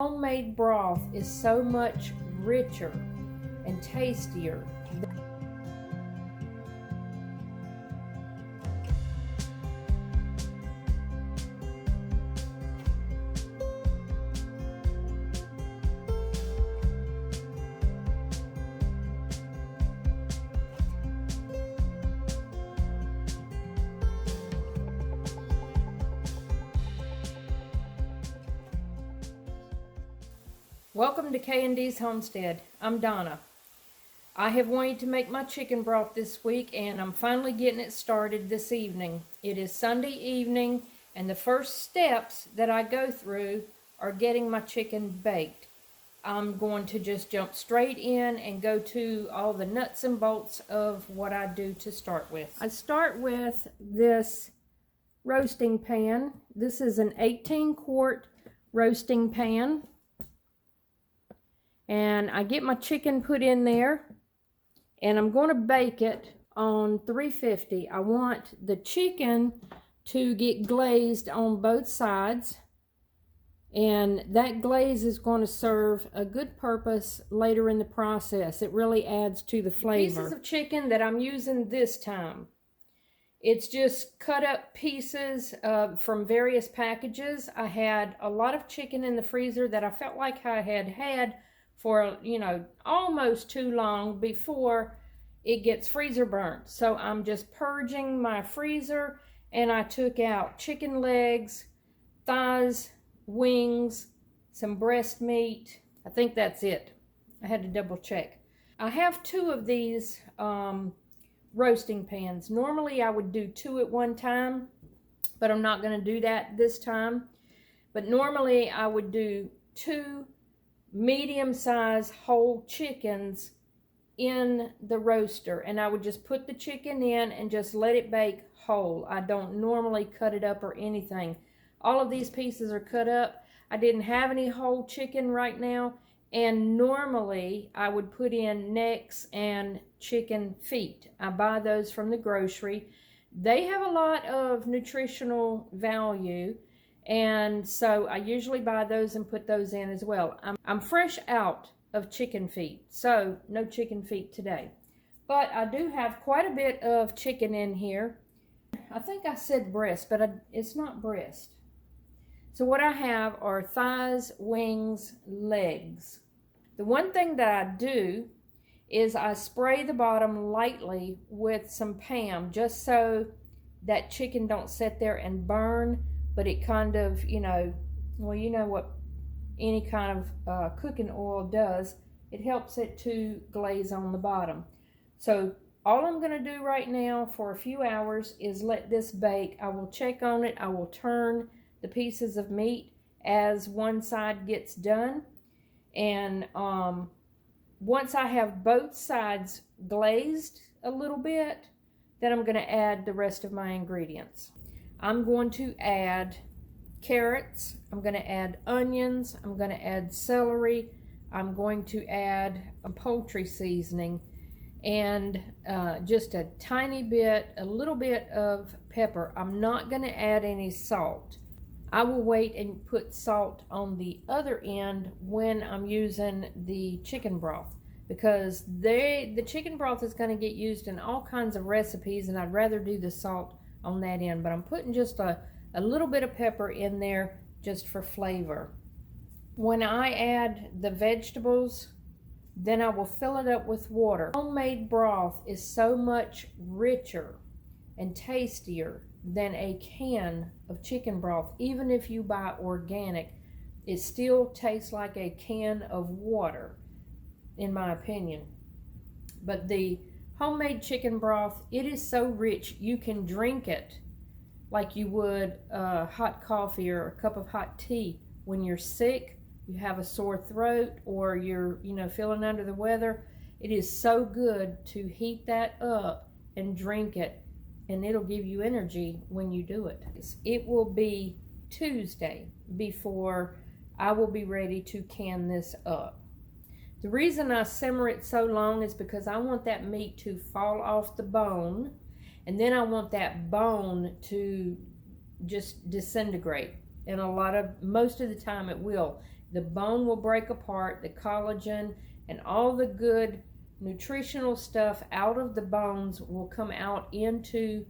Homemade broth is so much richer and tastier. Welcome to K&D's Homestead. I'm Donna. I have wanted to make my chicken broth this week, and I'm finally getting it started this evening. It is Sunday evening, and the first steps that I go through are getting my chicken baked. I'm going to just jump straight in and go to all the nuts and bolts of what I do to start with. I start with this roasting pan. This is an 18-quart roasting pan. And I get my chicken put in there, and I'm going to bake it on 350. I want the chicken to get glazed on both sides, and that glaze is going to serve a good purpose later in the process. It really adds to the flavor. The pieces of chicken that I'm using this time, it's just cut up pieces from various packages. I had a lot of chicken in the freezer that I felt like I had for, almost too long before it gets freezer burnt. So I'm just purging my freezer, and I took out chicken legs, thighs, wings, some breast meat. I think that's it. I had to double check. I have two of these roasting pans. Normally I would do two at one time, but I'm not going to do that this time. But normally I would do two medium-sized whole chickens in the roaster, and I would just put the chicken in and just let it bake whole. I don't normally cut it up or anything. All of these pieces are cut up. I didn't have any whole chicken right now, and normally I would put in necks and chicken feet. I buy those from the grocery. They have a lot of nutritional value, and so I usually buy those and put those in as well. I'm fresh out of chicken feet, so no chicken feet today. But I do have quite a bit of chicken in here. I think I said breast, but it's not breast. So what I have are thighs, wings, legs. The one thing that I do is I spray the bottom lightly with some Pam, just so that chicken don't sit there and burn, but it kind of, you know what any kind of cooking oil does. It helps it to glaze on the bottom. So all I'm going to do right now for a few hours is let this bake. I will check on it. I will turn the pieces of meat as one side gets done. And once I have both sides glazed a little bit, then I'm going to add the rest of my ingredients. I'm going to add carrots, I'm going to add onions, I'm going to add celery, I'm going to add a poultry seasoning, and just a tiny bit, a little bit of pepper. I'm not going to add any salt. I will wait and put salt on the other end when I'm using the chicken broth, because the chicken broth is going to get used in all kinds of recipes, and I'd rather do the salt on that end. But I'm putting just a little bit of pepper in there just for flavor. When I add the vegetables, then I will fill it up with water. Homemade broth is so much richer and tastier than a can of chicken broth. Even if you buy organic, it still tastes like a can of water, in my opinion. But the homemade chicken broth, it is so rich, you can drink it like you would hot coffee or a cup of hot tea when you're sick, you have a sore throat, or you're feeling under the weather. It is so good to heat that up and drink it, and it'll give you energy when you do it. It will be Tuesday before I will be ready to can this up. The reason I simmer it so long is because I want that meat to fall off the bone, and then I want that bone to just disintegrate. And most of the time it will. the bone will break apart, the collagen and all the good nutritional stuff out of the bones will come out into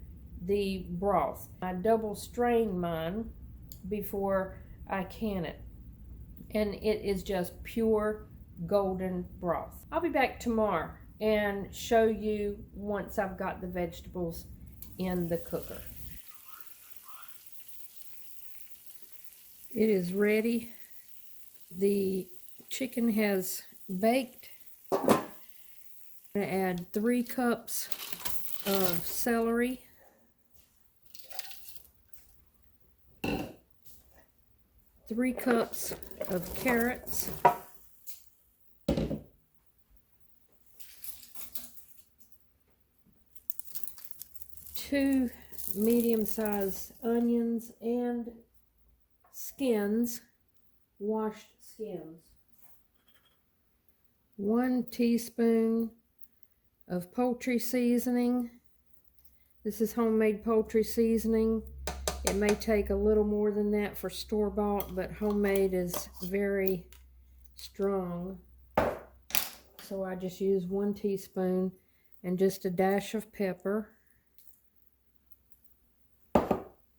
the broth. I double strain mine before I can it, and it is just pure golden broth. I'll be back tomorrow and show you once I've got the vegetables in the cooker. It is ready. The chicken has baked. I'm going to add 3 cups of celery, 3 cups of carrots, 2 medium-sized onions and skins, washed skins, 1 teaspoon of poultry seasoning. This is homemade poultry seasoning. It may take a little more than that for store-bought, but homemade is very strong. So I just use 1 teaspoon and just a dash of pepper.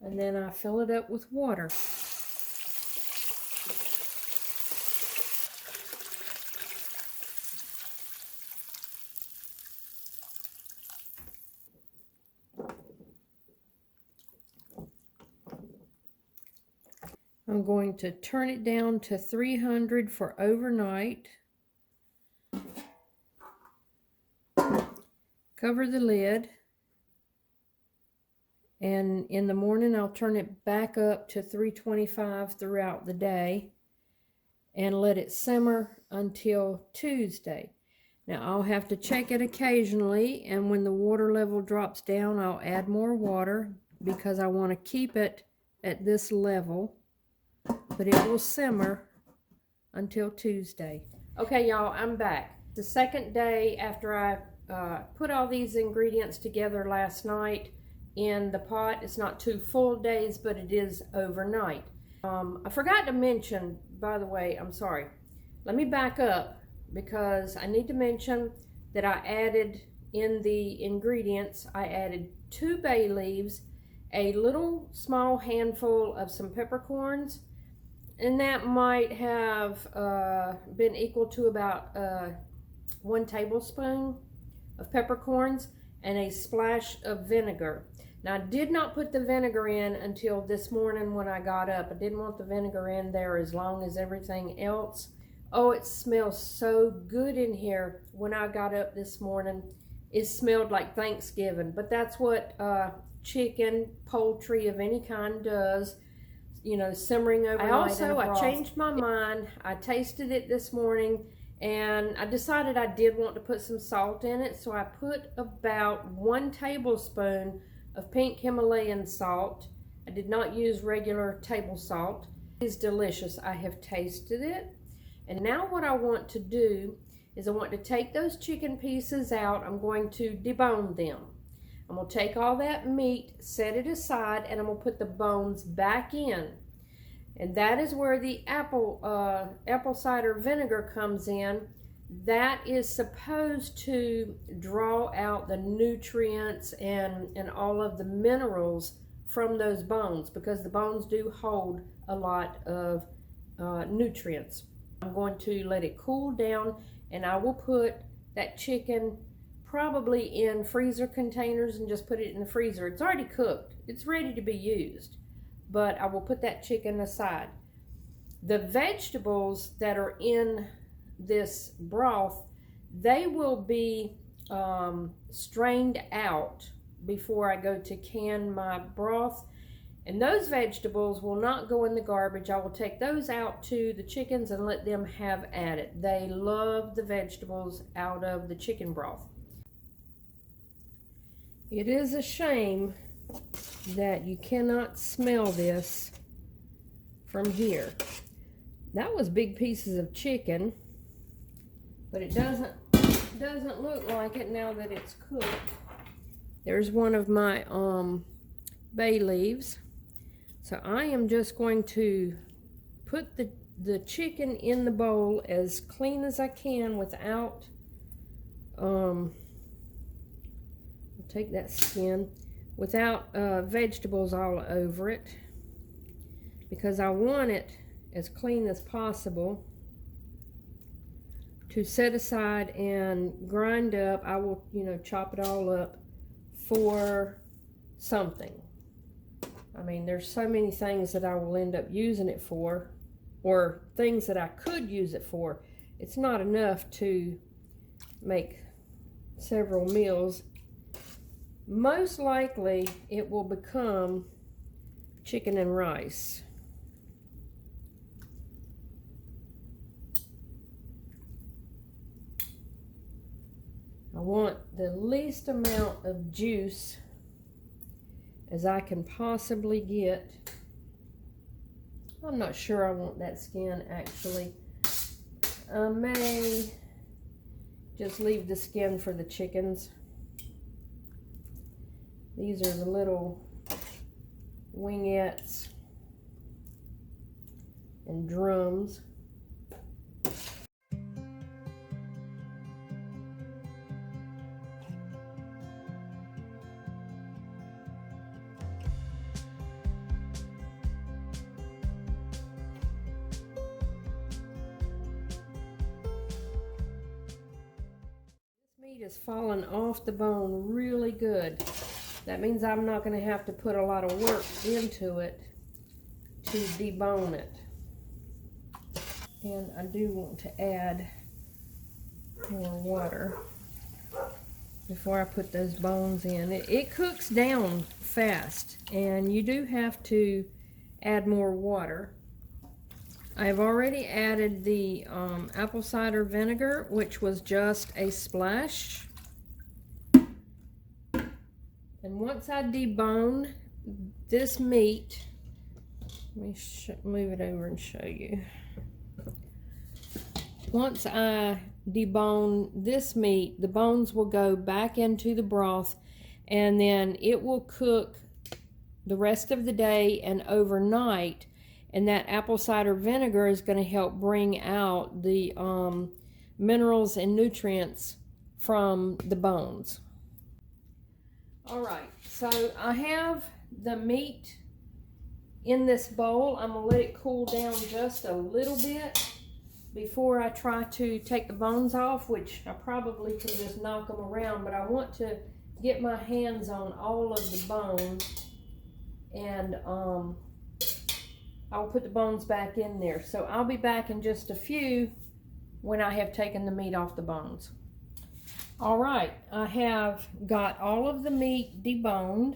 And then I fill it up with water. I'm going to turn it down to 300 for overnight. Cover the lid. And in the morning, I'll turn it back up to 325 throughout the day and let it simmer until Tuesday. Now, I'll have to check it occasionally, and when the water level drops down, I'll add more water because I want to keep it at this level, but it will simmer until Tuesday. Okay, y'all, I'm back. The second day after I put all these ingredients together last night in the pot. It's not 2 full days, but it is overnight. I forgot to mention, by the way, I'm sorry. Let me back up because I need to mention that I added in the ingredients, I added 2 bay leaves, a little small handful of some peppercorns, and that might have been equal to about 1 tablespoon of peppercorns, and a splash of vinegar. Now, I did not put the vinegar in until this morning when I got up. I didn't want the vinegar in there as long as everything else. Oh, it smells so good in here. When I got up this morning, it smelled like Thanksgiving. But that's what chicken, poultry of any kind does, you know, simmering overnight. I changed my mind. I tasted it this morning, and I decided I did want to put some salt in it, so I put about 1 tablespoon of pink Himalayan salt. I did not use regular table salt. It is delicious. I have tasted it. And now what I want to do is I want to take those chicken pieces out. I'm going to debone them. I'm going to take all that meat, set it aside, and I'm going to put the bones back in. And that is where the apple cider vinegar comes in. That is supposed to draw out the nutrients and all of the minerals from those bones, because the bones do hold a lot of nutrients. I'm going to let it cool down, and I will put that chicken probably in freezer containers and just put it in the freezer. It's already cooked. It's ready to be used. But I will put that chicken aside. The vegetables that are in this broth, they will be strained out before I go to can my broth. And those vegetables will not go in the garbage. I will take those out to the chickens and let them have at it. They love the vegetables out of the chicken broth. It is a shame that you cannot smell this from here. That was big pieces of chicken, but it doesn't look like it now that it's cooked. There's one of my bay leaves. So I am just going to put the chicken in the bowl as clean as I can without, I'll take that skin, without vegetables all over it, because I want it as clean as possible to set aside and grind up. I will, chop it all up for something. I mean, there's so many things that I will end up using it for, or things that I could use it for. It's not enough to make several meals. Most likely it will become chicken and rice. I want the least amount of juice as I can possibly get. I'm not sure I want that skin, actually. I may just leave the skin for the chickens. These are the little wingettes and drums. Meat is falling off the bone really good. That means I'm not going to have to put a lot of work into it to debone it. And I do want to add more water before I put those bones in. It cooks down fast, and you do have to add more water. I've already added the apple cider vinegar, which was just a splash. And once I debone this meat, let me move it over and show you. Once I debone this meat, the bones will go back into the broth, and then it will cook the rest of the day and overnight. And that apple cider vinegar is going to help bring out the minerals and nutrients from the bones. All right, so I have the meat in this bowl. I'm going to let it cool down just a little bit before I try to take the bones off, which I probably could just knock them around, but I want to get my hands on all of the bones, and I'll put the bones back in there. So I'll be back in just a few when I have taken the meat off the bones. All right, I have got all of the meat deboned,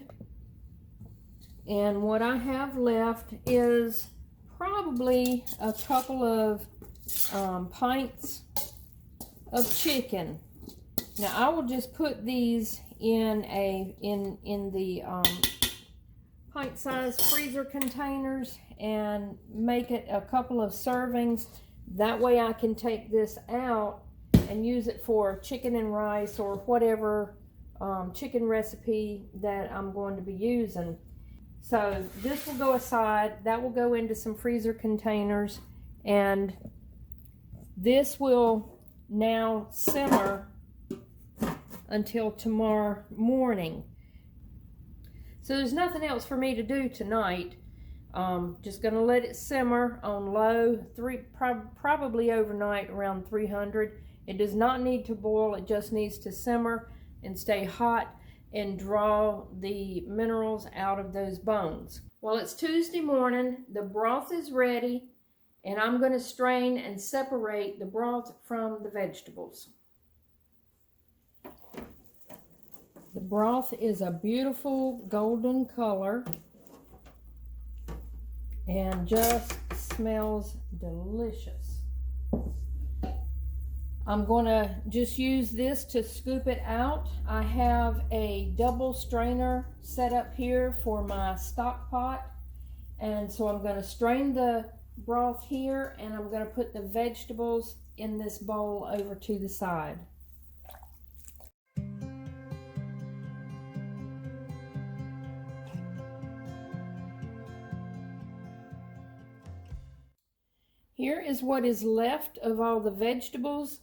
and what I have left is probably a couple of pints of chicken. Now I will just put these in the pint-sized freezer containers and make it a couple of servings. That way I can take this out and use it for chicken and rice or whatever chicken recipe that I'm going to be using. So this will go aside, that will go into some freezer containers, and this will now simmer until tomorrow morning. So there's nothing else for me to do tonight. Just gonna let it simmer on low, probably overnight around 300. It does not need to boil, it just needs to simmer and stay hot and draw the minerals out of those bones. Well, it's Tuesday morning, the broth is ready, and I'm gonna strain and separate the broth from the vegetables. The broth is a beautiful golden color and just smells delicious. I'm going to just use this to scoop it out. I have a double strainer set up here for my stock pot, and so I'm going to strain the broth here, and I'm going to put the vegetables in this bowl over to the side. Here is what is left of all the vegetables.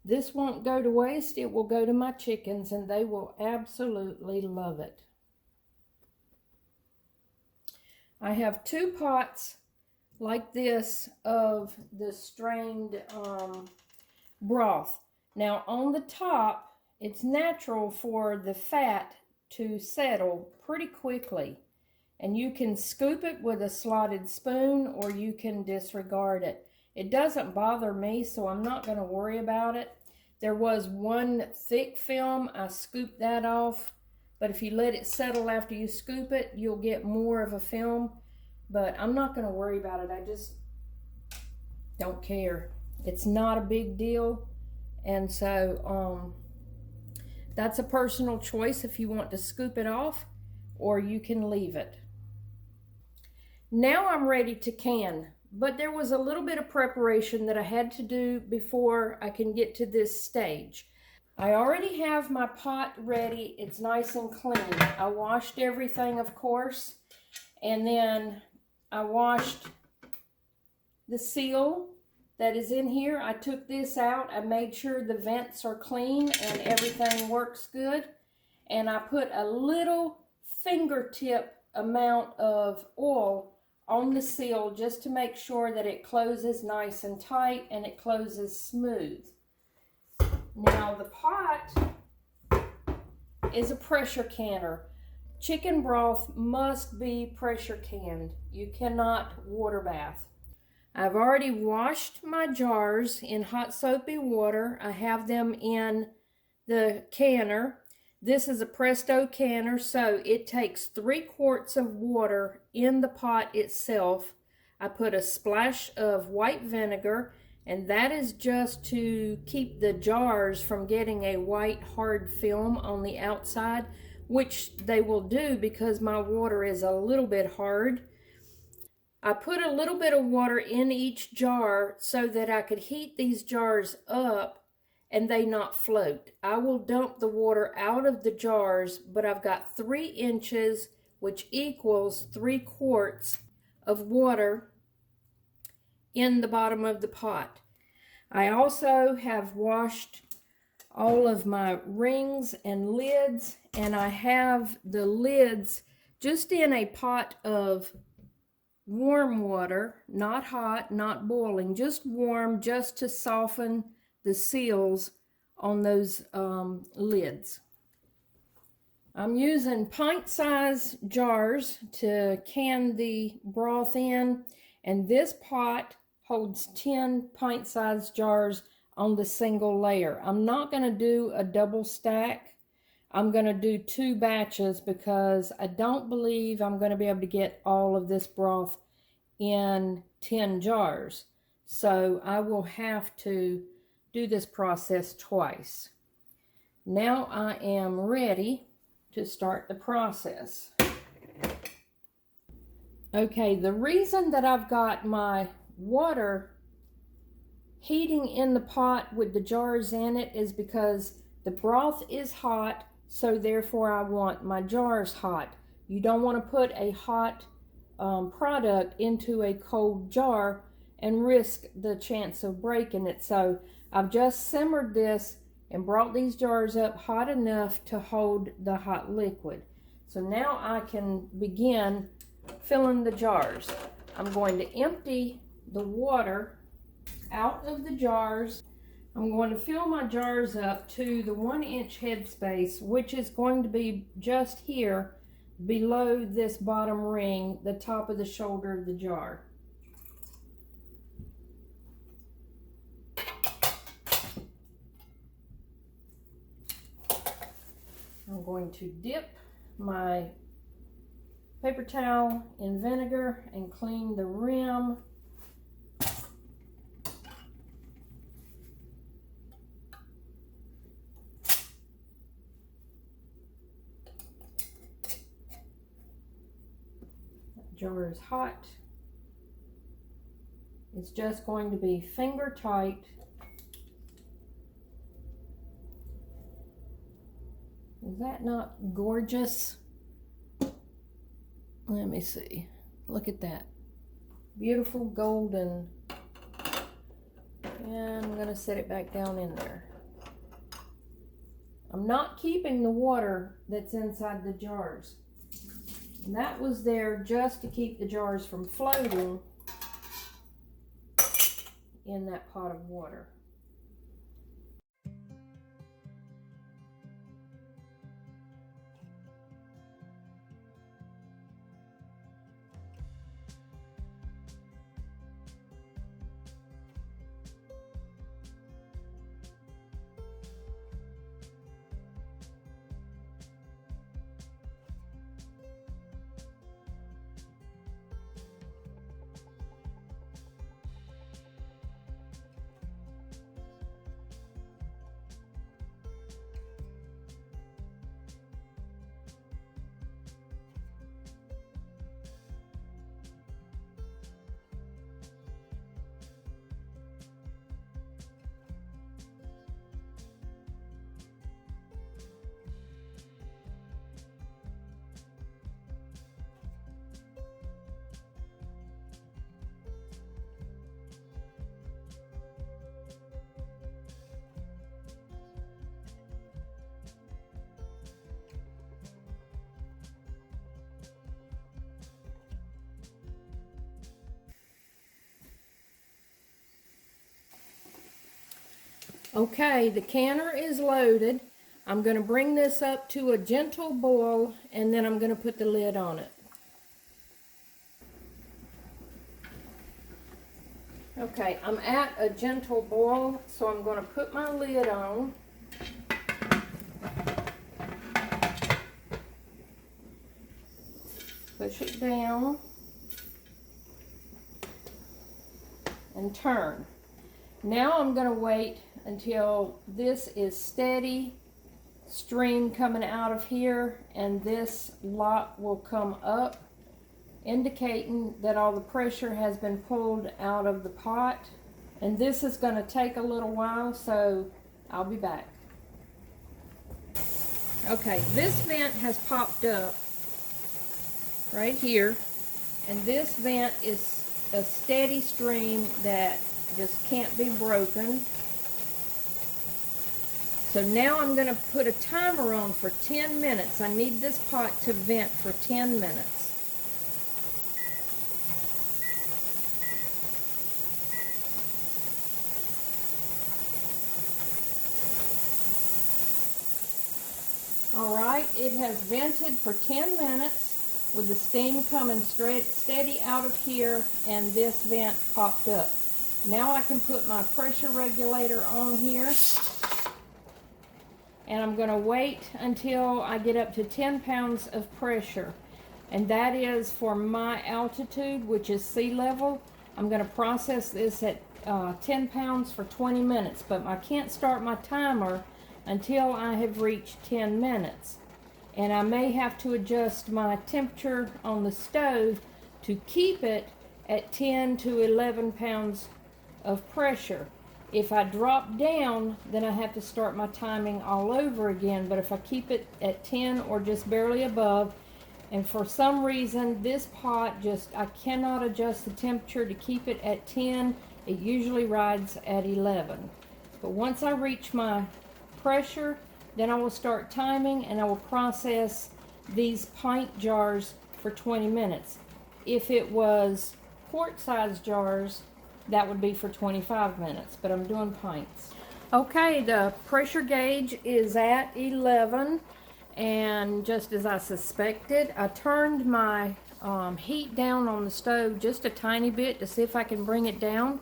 This won't go to waste. It will go to my chickens and they will absolutely love it. I have 2 pots like this of the strained broth. Now on the top, it's natural for the fat to settle pretty quickly. And you can scoop it with a slotted spoon or you can disregard it. It doesn't bother me, so I'm not going to worry about it. There was one thick film. I scooped that off. But if you let it settle after you scoop it, you'll get more of a film. But I'm not going to worry about it. I just don't care. It's not a big deal. And so that's a personal choice if you want to scoop it off or you can leave it. Now I'm ready to can, but there was a little bit of preparation that I had to do before I can get to this stage. I already have my pot ready. It's nice and clean. I washed everything, of course, and then I washed the seal that is in here. I took this out. I made sure the vents are clean and everything works good. And I put a little fingertip amount of oil on the seal just to make sure that it closes nice and tight and it closes smooth. Now the pot is a pressure canner. Chicken broth must be pressure canned. You cannot water bath. I've already washed my jars in hot soapy water. I have them in the canner. This is a Presto canner, so it takes 3 quarts of water in the pot itself. I put a splash of white vinegar, and that is just to keep the jars from getting a white hard film on the outside, which they will do because my water is a little bit hard. I put a little bit of water in each jar so that I could heat these jars up and they not float. I will dump the water out of the jars, but I've got 3 inches, which equals 3 quarts of water in the bottom of the pot. I also have washed all of my rings and lids, and I have the lids just in a pot of warm water, not hot, not boiling, just warm, just to soften the seals on those lids. I'm using pint-size jars to can the broth in, and this pot holds 10 pint-size jars on the single layer. I'm not going to do a double stack. I'm going to do 2 batches because I don't believe I'm going to be able to get all of this broth in 10 jars. So I will have to do this process twice. Now I am ready to start the process. Okay, the reason that I've got my water heating in the pot with the jars in it is because the broth is hot, so therefore I want my jars hot. You don't want to put a hot product into a cold jar and risk the chance of breaking it. So I've just simmered this and brought these jars up hot enough to hold the hot liquid. So now I can begin filling the jars. I'm going to empty the water out of the jars. I'm going to fill my jars up to the 1-inch headspace, which is going to be just here below this bottom ring, the top of the shoulder of the jar. I'm going to dip my paper towel in vinegar and clean the rim. That jar is hot. It's just going to be finger tight. Is that not gorgeous? Let me see. Look at that. Beautiful golden And I'm going to set it back down in there. I'm not keeping the water that's inside the jars. And that was there just to keep the jars from floating in that pot of water. Okay, the canner is loaded. I'm going to bring this up to a gentle boil, and then I'm going to put the lid on it. Okay, I'm at a gentle boil, so I'm going to put my lid on. Push it down and turn. Now I'm going to wait until this is steady stream coming out of here, and this lot will come up, indicating that all the pressure has been pulled out of the pot. And this is going to take a little while, so I'll be back. Okay, this vent has popped up right here, and this vent is a steady stream that just can't be broken. So now I'm going to put a timer on for 10 minutes. I need this pot to vent for 10 minutes. Alright, it has vented for 10 minutes with the steam coming straight steady out of here, and this vent popped up. Now I can put my pressure regulator on here, and I'm going to wait until I get up to 10 pounds of pressure, and that is for my altitude, which is sea level. I'm going to process this at 10 pounds for 20 minutes, but I can't start my timer until I have reached 10 minutes. And I may have to adjust my temperature on the stove to keep it at 10 to 11 pounds of pressure. If I drop down, then I have to start my timing all over again. But if I keep it at 10 or just barely above, and for some reason this pot I cannot adjust the temperature to keep it at 10, it usually rides at 11. But once I reach my pressure, then I will start timing, and I will process these pint jars for 20 minutes. If it was quart-sized jars, that would be for 25 minutes, but I'm doing pints. Okay, the pressure gauge is at 11, and just as I suspected, I turned my heat down on the stove just a tiny bit to see if I can bring it down.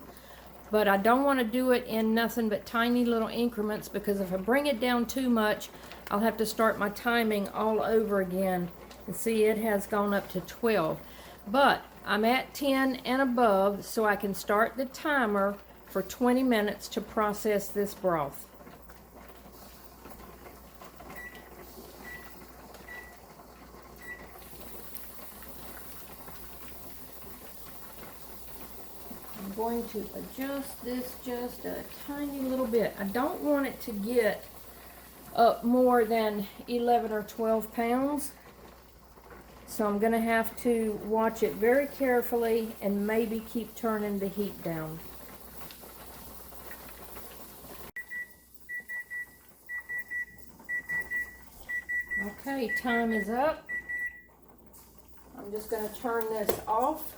But I don't want to do it in nothing but tiny little increments, because if I bring it down too much, I'll have to start my timing all over again. And see, it has gone up to 12. But I'm at 10 and above, so I can start the timer for 20 minutes to process this broth. I'm going to adjust this just a tiny little bit. I don't want it to get up more than 11 or 12 pounds. So I'm going to have to watch it very carefully and maybe keep turning the heat down. Okay, time is up. I'm just going to turn this off.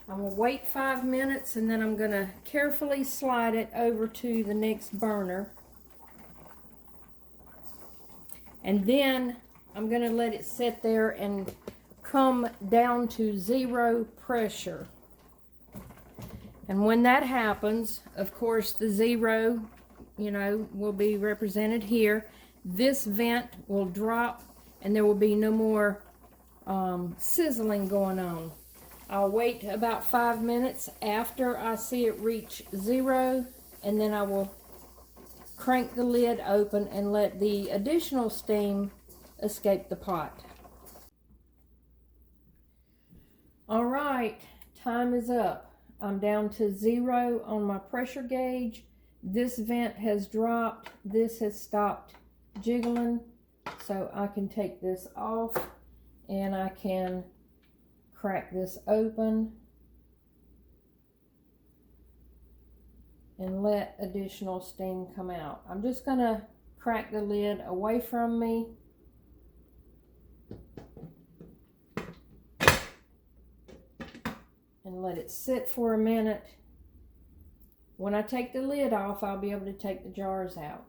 I'm going to wait 5 minutes and then I'm going to carefully slide it over to the next burner. And then I'm going to let it sit there and come down to 0 pressure. And when that happens, of course, the 0, will be represented here. This vent will drop and there will be no more sizzling going on. I'll wait about 5 minutes after I see it reach 0, and then I will crank the lid open and let the additional steam escape the pot. All right, time is up. I'm down to 0 on my pressure gauge. This vent has dropped. This has stopped jiggling, so I can take this off and I can crack this open and let additional steam come out. I'm just going to crack the lid away from me. And let it sit for a minute. When I take the lid off, I'll be able to take the jars out.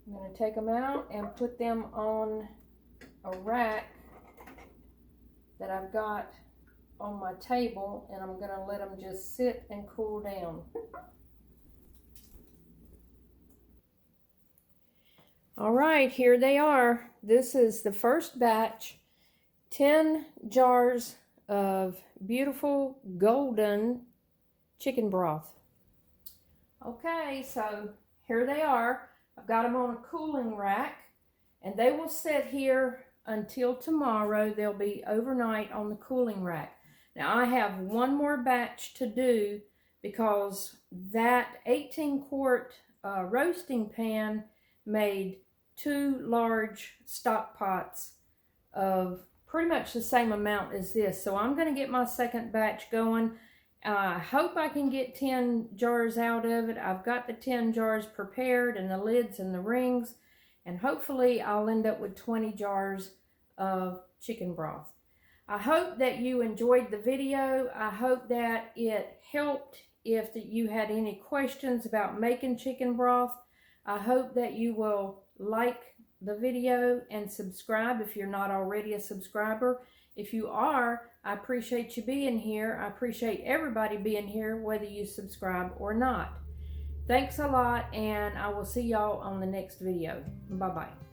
I'm going to take them out and put them on a rack that I've got on my table, and I'm going to let them just sit and cool down. All right, here they are. This is the first batch, 10 jars of beautiful golden chicken broth. Okay, so here they are. I've got them on a cooling rack, and they will sit here until tomorrow. They'll be overnight on the cooling rack. Now I have one more batch to do because that 18-quart roasting pan made 2 large stock pots of pretty much the same amount as this. So I'm going to get my second batch going. I hope I can get 10 jars out of it. I've got the 10 jars prepared and the lids and the rings, and hopefully I'll end up with 20 jars of chicken broth. I hope that you enjoyed the video. I hope that it helped if you had any questions about making chicken broth. I hope that you will like the video and subscribe if you're not already a subscriber. If you are, I appreciate you being here. I appreciate everybody being here, whether you subscribe or not. Thanks a lot, and I will see y'all on the next video. Bye-bye.